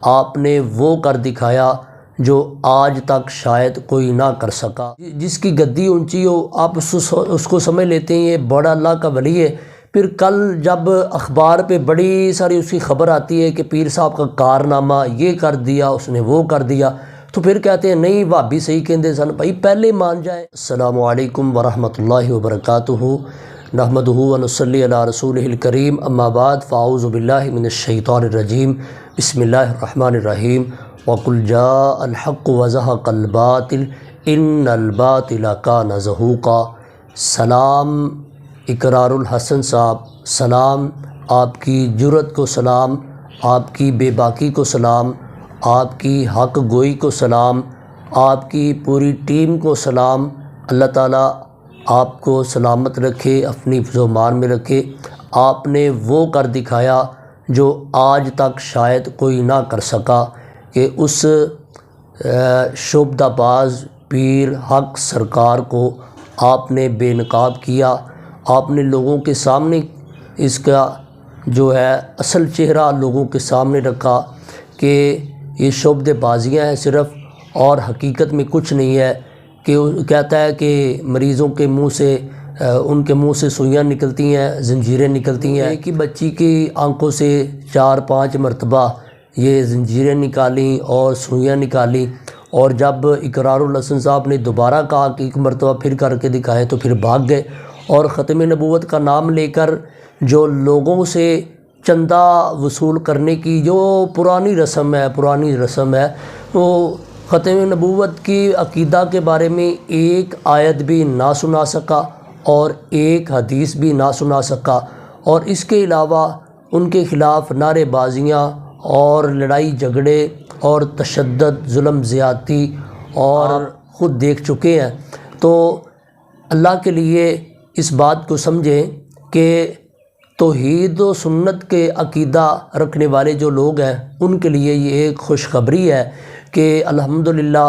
آپ نے وہ کر دکھایا جو آج تک شاید کوئی نہ کر سکا۔ جس کی گدی اونچی ہو آپ اس کو سمجھ لیتے ہیں یہ بڑا اللہ کا ولی ہے، پھر کل جب اخبار پہ بڑی ساری اس کی خبر آتی ہے کہ پیر صاحب کا کارنامہ یہ کر دیا، اس نے وہ کر دیا، تو پھر کہتے ہیں نہیں بھابی صحیح کہندے سن، بھائی پہلے مان جائیں۔ السلام علیکم ورحمۃ اللہ وبرکاتہ، نحمدہ ونصلی علی رسولہ الکریم، اما بعد فاعوذ باللہ من الشیطان الرجیم، بسم اللہ الرحمن الرحیم۔ وَقُلْ جَاءَ الْحَقُّ وَزَهَقَ الْبَاطِلُ إِنَّ الْبَاطِلَ كَانَ زَهُوقًا۔ سلام اقرار الحسن صاحب، سلام آپ کی جرأت کو، سلام آپ کی بے باکی کو، سلام آپ کی حق گوئی کو، سلام آپ کی پوری ٹیم کو، سلام۔ اللہ تعالیٰ آپ کو سلامت رکھے، اپنی حفظ و امان میں رکھے۔ آپ نے وہ کر دکھایا جو آج تک شاید کوئی نہ کر سکا، کہ اس شعبدہ باز پیر حق سرکار کو آپ نے بے نقاب کیا، آپ نے لوگوں کے سامنے اس کا جو ہے اصل چہرہ لوگوں کے سامنے رکھا کہ یہ شعبدہ بازیاں ہیں صرف، اور حقیقت میں کچھ نہیں ہے۔ کہ کہتا ہے کہ مریضوں کے منہ سے ان کے منہ سے سوئیاں نکلتی ہیں، زنجیریں نکلتی ہیں۔ ایک ہی بچی کی آنکھوں سے 4-5 مرتبہ یہ زنجیریں نکالیں اور سوئیاں نکالیں، اور جب اقرار الحسن صاحب نے دوبارہ کہا کہ ایک مرتبہ پھر کر کے دکھائے تو پھر بھاگ گئے، اور ختم نبوت کا نام لے کر جو لوگوں سے چندہ وصول کرنے کی جو پرانی رسم ہے، وہ ختم نبوت کی عقیدہ کے بارے میں ایک آیت بھی نہ سنا سکا اور ایک حدیث بھی نہ سنا سکا، اور اس کے علاوہ ان کے خلاف نعرے بازیاں اور لڑائی جھگڑے اور تشدد، ظلم زیادتی اور خود دیکھ چکے ہیں۔ تو اللہ کے لیے اس بات کو سمجھیں کہ توحید و سنت کے عقیدہ رکھنے والے جو لوگ ہیں ان کے لیے یہ ایک خوشخبری ہے کہ الحمدللہ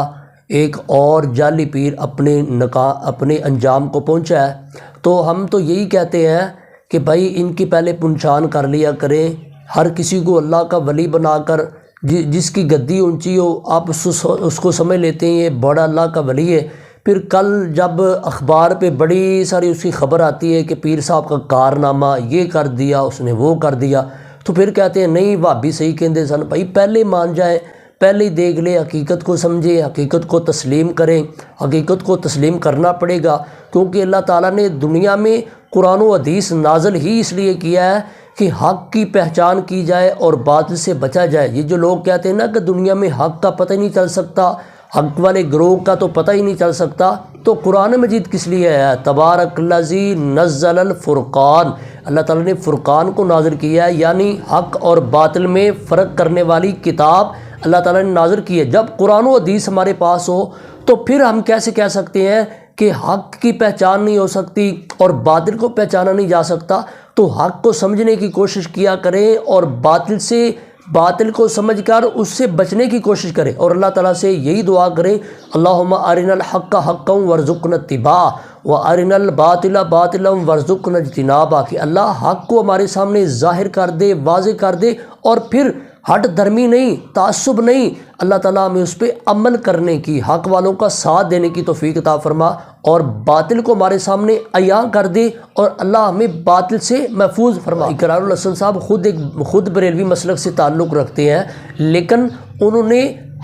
ایک اور جعلی پیر اپنے انجام کو پہنچا ہے۔ تو ہم تو یہی کہتے ہیں کہ بھائی ان کی پہلے پہچان کر لیا کریں، ہر کسی کو اللہ کا ولی بنا کر، جس کی گدی اونچی ہو آپ اس کو سمجھ لیتے ہیں یہ بڑا اللہ کا ولی ہے، پھر کل جب اخبار پہ بڑی ساری اس کی خبر آتی ہے کہ پیر صاحب کا کارنامہ یہ کر دیا، اس نے وہ کر دیا، تو پھر کہتے ہیں نہیں بھابی صحیح کہندے سن، بھائی پہلے مان جائیں، پہلے دیکھ لیں، حقیقت کو سمجھے، حقیقت کو تسلیم کریں۔ حقیقت کو تسلیم کرنا پڑے گا، کیونکہ اللہ تعالیٰ نے دنیا میں قرآن و حدیث نازل ہی اس لیے کیا ہے کہ حق کی پہچان کی جائے اور باطل سے بچا جائے۔ یہ جو لوگ کہتے ہیں نا کہ دنیا میں حق کا پتہ ہی نہیں چل سکتا، حق والے گروہ کا تو پتہ ہی نہیں چل سکتا، تو قرآن مجید کس لیے ہے؟ تبارک الذی نزل الفرقان، اللہ تعالیٰ نے فرقان کو نازل کیا ہے، یعنی حق اور باطل میں فرق کرنے والی کتاب اللہ تعالیٰ نے نازل کی ہے۔ جب قرآن و حدیث ہمارے پاس ہو تو پھر ہم کیسے کہہ سکتے ہیں کہ حق کی پہچان نہیں ہو سکتی اور باطل کو پہچانا نہیں جا سکتا؟ تو حق کو سمجھنے کی کوشش کیا کریں اور باطل کو سمجھ کر اس سے بچنے کی کوشش کریں، اور اللہ تعالیٰ سے یہی دعا کریں اللہم ارنا الحق حقا وارزقنا اتباعہ وارنا الباطل باطلا وارزقنا اجتنابہ، کہ اللہ حق کو ہمارے سامنے ظاہر کر دے، واضح کر دے، اور پھر ہٹ دھرمی نہیں، تعصب نہیں، اللہ تعالیٰ ہمیں اس پہ عمل کرنے کی، حق والوں کا ساتھ دینے کی توفیق عطا فرما، اور باطل کو ہمارے سامنے عیاں کر دے، اور اللہ ہمیں باطل سے محفوظ فرما۔ اقرار الحسن صاحب خود بریلوی مسلک سے تعلق رکھتے ہیں، لیکن انہوں نے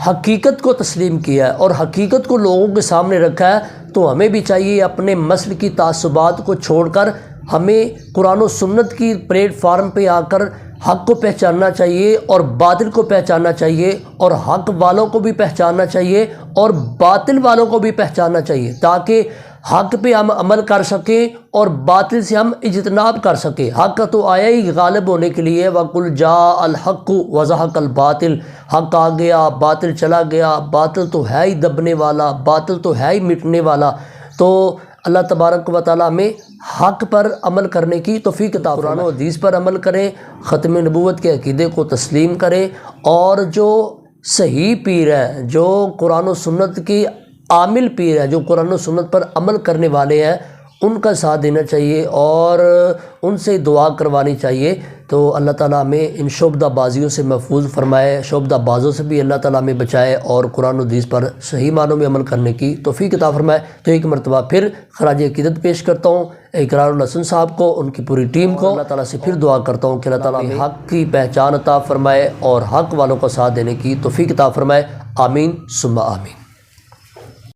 حقیقت کو تسلیم کیا ہے اور حقیقت کو لوگوں کے سامنے رکھا ہے۔ تو ہمیں بھی چاہیے اپنے مسلک کی تعصبات کو چھوڑ کر ہمیں قرآن و سنت کی پلیٹ فارم پہ آ کر حق کو پہچاننا چاہیے اور باطل کو پہچاننا چاہیے، اور حق والوں کو بھی پہچاننا چاہیے اور باطل والوں کو بھی پہچاننا چاہیے، تاکہ حق پہ ہم عمل کر سکیں اور باطل سے ہم اجتناب کر سکیں۔ حق تو آیا ہی غالب ہونے کے لیے، وَقُلْ جَاءَ الْحَقُّ وَزَهَقَ الْبَاطِلُ، حق آ گیا باطل چلا گیا، باطل تو ہے ہی دبنے والا، باطل تو ہے ہی مٹنے والا۔ تو اللہ تبارک و تعالیٰ میں حق پر عمل کرنے کی توفیق عطا فرمائے، قرآن و حدیث پر عمل کریں، ختم نبوت کے عقیدے کو تسلیم کریں، اور جو صحیح پیر ہے، جو قرآن و سنت کی عامل پیر ہے، جو قرآن و سنت پر عمل کرنے والے ہیں، ان کا ساتھ دینا چاہیے اور ان سے دعا کروانی چاہیے، تو اللہ تعالیٰ ہمیں ان شعبدہ بازیوں سے محفوظ فرمائے، شعبدہ بازوں سے بھی اللہ تعالیٰ ہمیں بچائے اور قرآن و حدیث پر صحیح معنوں میں عمل کرنے کی توفیق عطا فرمائے۔ تو ایک مرتبہ پھر خراج عقیدت پیش کرتا ہوں اقرار الحسن صاحب کو، ان کی پوری ٹیم کو۔ اللہ تعالیٰ سے پھر دعا کرتا ہوں کہ اللہ تعالیٰ ہمیں حق کی پہچان عطا فرمائے اور حق والوں کا ساتھ دینے کی توفیق عطا فرمائے۔ آمین ثم آمین۔